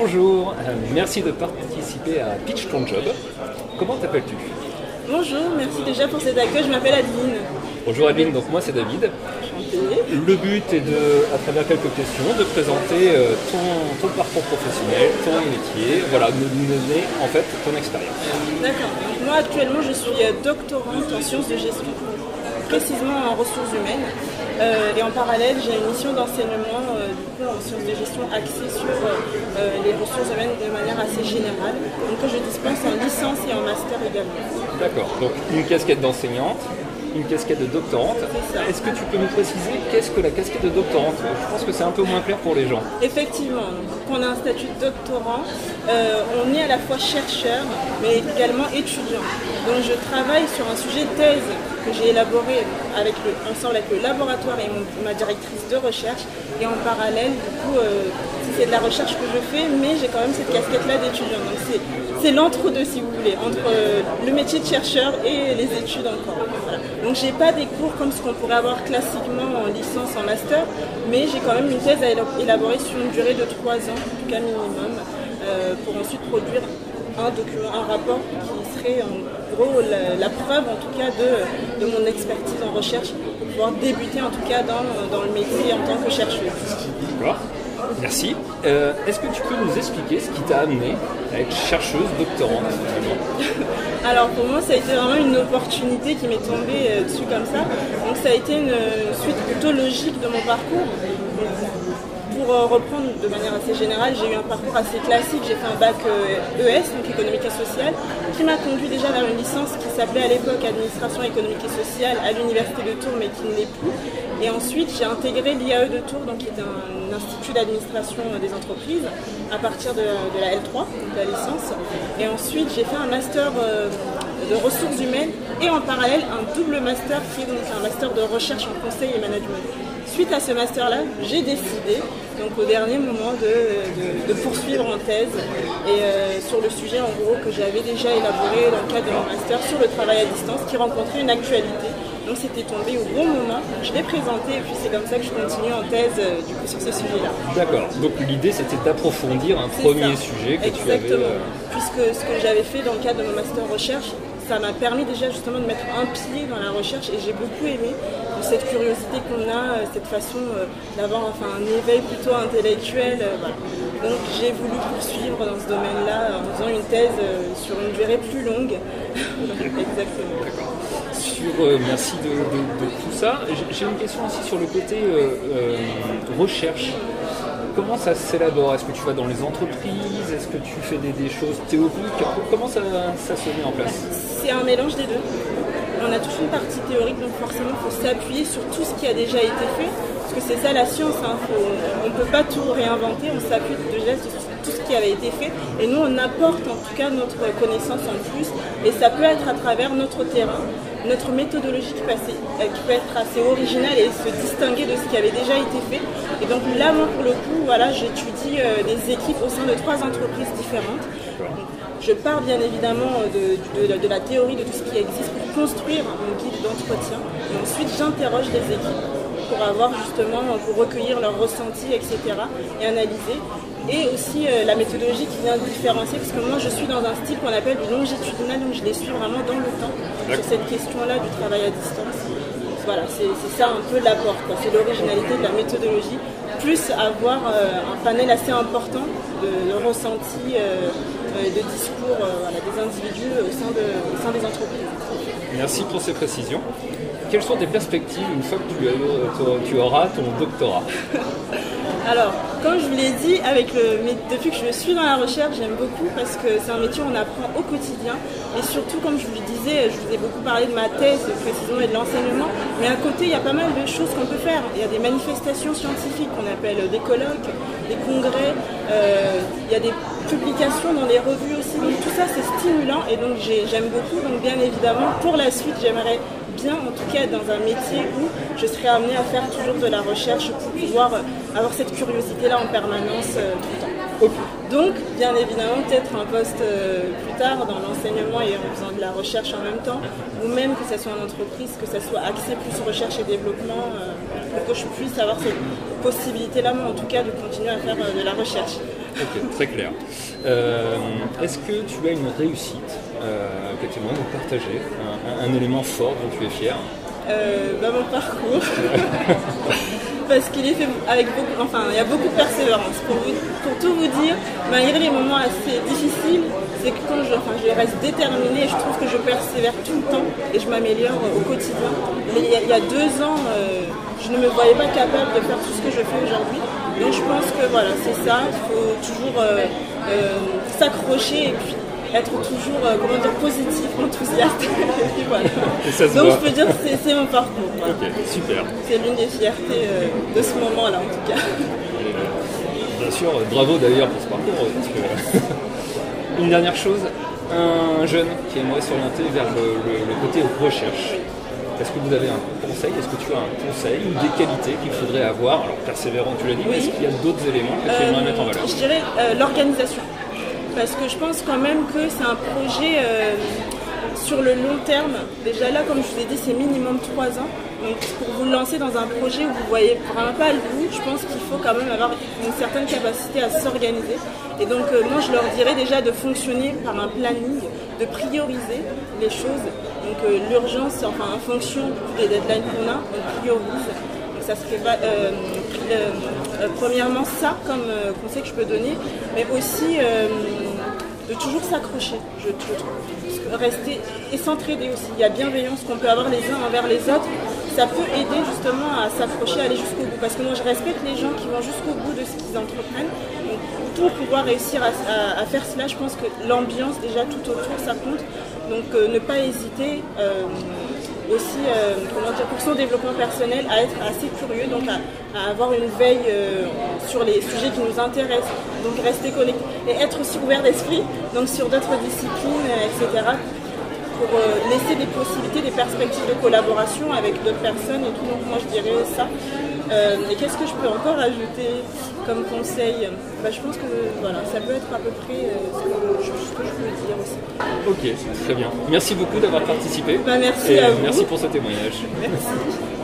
Bonjour, merci de participer à Pitch ton job. Comment t'appelles-tu? Bonjour, merci déjà pour cet accueil, je m'appelle Adeline. Bonjour Adeline, donc moi c'est David. Enchantée. Le but est à travers quelques questions, de présenter ton parcours professionnel, ton métier, voilà, de nous donner en fait ton expérience. D'accord, donc moi actuellement je suis doctorante en sciences de gestion, précisément en ressources humaines. Et en parallèle, j'ai une mission d'enseignement en sciences de gestion axée sur les ressources humaines de manière assez générale, donc que je dispense en licence et en master également. D'accord, donc une casquette d'enseignante, une casquette de doctorante. Est-ce que tu peux nous préciser qu'est-ce que la casquette de doctorante? Je pense que c'est un peu moins clair pour les gens. Effectivement, donc on a un statut de doctorant, on est à la fois chercheur mais également étudiant. Donc je travaille sur un sujet thèse que j'ai élaboré ensemble avec le laboratoire et ma directrice de recherche. Et en parallèle, du coup, c'est de la recherche que je fais, mais j'ai quand même cette casquette-là d'étudiant. Donc c'est l'entre-deux, si vous voulez, entre le métier de chercheur et les études encore. Voilà. Donc j'ai pas des cours comme ce qu'on pourrait avoir classiquement en licence, en master, mais j'ai quand même une thèse à élaborer sur une durée de 3 ans, en tout cas minimum, pour ensuite produire un document, un rapport qui serait en gros la preuve en tout cas de mon expertise en recherche pour pouvoir débuter en tout cas dans le métier en tant que chercheuse. D'accord, merci. Est-ce que tu peux nous expliquer ce qui t'a amené à être chercheuse, doctorante? Alors pour moi ça a été vraiment une opportunité qui m'est tombée dessus comme ça. Donc ça a été une suite plutôt logique de mon parcours. Pour reprendre de manière assez générale, j'ai eu un parcours assez classique. J'ai fait un bac ES, donc économique et sociale, qui m'a conduit déjà vers une licence qui s'appelait à l'époque administration économique et sociale à l'université de Tours, mais qui ne l'est plus. Et ensuite, j'ai intégré l'IAE de Tours, donc qui est un institut d'administration des entreprises, à partir de la L3, de la licence. Et ensuite, j'ai fait un master de ressources humaines et en parallèle un double master qui est donc un master de recherche en conseil et management. Suite à ce master-là, j'ai décidé, donc au dernier moment, de poursuivre en thèse et sur le sujet en gros que j'avais déjà élaboré dans le cadre de mon master sur le travail à distance qui rencontrait une actualité. Donc c'était tombé au bon moment, je l'ai présenté et puis c'est comme ça que je continue en thèse du coup sur ce sujet-là. D'accord, donc l'idée c'était d'approfondir un premier sujet que tu avais... Exactement, puisque ce que j'avais fait dans le cadre de mon master recherche, ça m'a permis déjà justement de mettre un pied dans la recherche et j'ai beaucoup aimé cette curiosité qu'on a, cette façon d'avoir un éveil plutôt intellectuel. Voilà. Donc j'ai voulu poursuivre dans ce domaine-là en faisant une thèse sur une durée plus longue. Exactement. D'accord. Merci de tout ça. J'ai une question aussi sur le côté recherche. Comment ça s'élabore? Est-ce que tu vas dans les entreprises? Est-ce que tu fais des choses théoriques? Comment ça se met en place? C'est un mélange des deux. On a toute une partie théorique, donc forcément il faut s'appuyer sur tout ce qui a déjà été fait, parce que c'est ça la science, hein. On ne peut pas tout réinventer, on s'appuie déjà sur tout ce qui avait été fait, et nous on apporte en tout cas notre connaissance en plus, et ça peut être à travers notre terrain, notre méthodologie qui peut être assez originale et se distinguer de ce qui avait déjà été fait. Et donc là, moi pour le coup, voilà, j'étudie des équipes au sein de 3 entreprises différentes. Je pars bien évidemment de la théorie de tout ce qui existe pour construire un guide d'entretien. Et ensuite, j'interroge les équipes pour recueillir leurs ressentis, etc. et analyser. Et aussi la méthodologie qui vient différencier, parce que moi je suis dans un style qu'on appelle du longitudinal, donc je les suis vraiment dans le temps sur cette question-là du travail à distance. Voilà, c'est ça un peu l'apport, c'est l'originalité de la méthodologie, plus avoir un panel assez important de ressentis, de discours des individus au sein des entreprises. Merci pour ces précisions. Quelles sont tes perspectives une fois que tu auras ton doctorat? Alors, comme je vous l'ai dit, depuis que je suis dans la recherche, j'aime beaucoup parce que c'est un métier où on apprend au quotidien. Et surtout, comme je vous le disais, je vous ai beaucoup parlé de ma thèse précisément et de l'enseignement. Mais à côté, il y a pas mal de choses qu'on peut faire. Il y a des manifestations scientifiques qu'on appelle des colloques, des congrès. Il y a des publications dans les revues aussi. Donc tout ça, c'est stimulant et donc j'aime beaucoup. Donc bien évidemment, pour la suite, j'aimerais bien, en tout cas dans un métier où je serais amenée à faire toujours de la recherche pour pouvoir avoir cette curiosité-là en permanence tout le temps. Okay. Donc, bien évidemment, peut-être un poste plus tard dans l'enseignement et en faisant de la recherche en même temps, ou même que ce soit en entreprise, que ce soit axé plus recherche et développement, pour que je puisse avoir cette possibilité-là, moi en tout cas, de continuer à faire de la recherche. Ok, très clair. Est-ce que tu as une réussite que tu aimerais nous partager, un élément fort dont tu es fier? Mon parcours. Parce qu'il est fait avec beaucoup, il y a beaucoup de persévérance. Pour tout vous dire, malgré les moments assez difficiles, c'est que quand je reste déterminée, je trouve que je persévère tout le temps et je m'améliore au quotidien. Mais il y a 2 ans, je ne me voyais pas capable de faire tout ce que je fais aujourd'hui. Donc je pense que voilà, c'est ça, il faut toujours s'accrocher et puis être toujours positif, enthousiaste. Et puis voilà. Et ça se donc voit. je peux dire que c'est mon parcours. Voilà. Ok, super. C'est l'une des fiertés de ce moment-là en tout cas. Bien sûr, bravo d'ailleurs pour ce parcours. Parce que... Une dernière chose, un jeune qui aimerait s'orienter vers le côté recherche. Est-ce que vous avez un conseil? Est-ce que tu as un conseil ou des qualités qu'il faudrait avoir? Alors persévérant, tu l'as dit, mais est-ce qu'il y a d'autres éléments que tu aimerais mettre en valeur? Je dirais l'organisation. Parce que je pense quand même que c'est un projet sur le long terme. Déjà là, comme je vous ai dit, c'est minimum 3 ans. Donc pour vous lancer dans un projet où vous ne voyez vraiment pas le bout, je pense qu'il faut quand même avoir une certaine capacité à s'organiser. Et donc moi je leur dirais déjà de fonctionner par un planning, de prioriser les choses. Donc l'urgence, en fonction des deadlines qu'on a, on priorise. Donc ça serait premièrement ça comme conseil que je peux donner, mais aussi de toujours s'accrocher, je trouve. Rester et s'entraider aussi. Il y a bienveillance qu'on peut avoir les uns envers les autres. Ça peut aider justement à s'accrocher, à aller jusqu'au bout. Parce que moi, je respecte les gens qui vont jusqu'au bout de ce qu'ils entreprennent. Donc, pour pouvoir réussir à faire cela, je pense que l'ambiance, déjà, tout autour, ça compte. Donc, ne pas hésiter aussi, pour son développement personnel, à être assez curieux, donc à avoir une veille sur les sujets qui nous intéressent. Donc, rester connecté. Et être aussi ouvert d'esprit, donc sur d'autres disciplines, etc. pour laisser des possibilités, des perspectives de collaboration avec d'autres personnes et tout. Donc moi je dirais ça. Et qu'est-ce que je peux encore ajouter comme conseil? Je pense que voilà, ça peut être à peu près ce que je peux dire aussi. Ok, très bien. Merci beaucoup d'avoir participé. Merci à vous. Merci pour ce témoignage. Merci.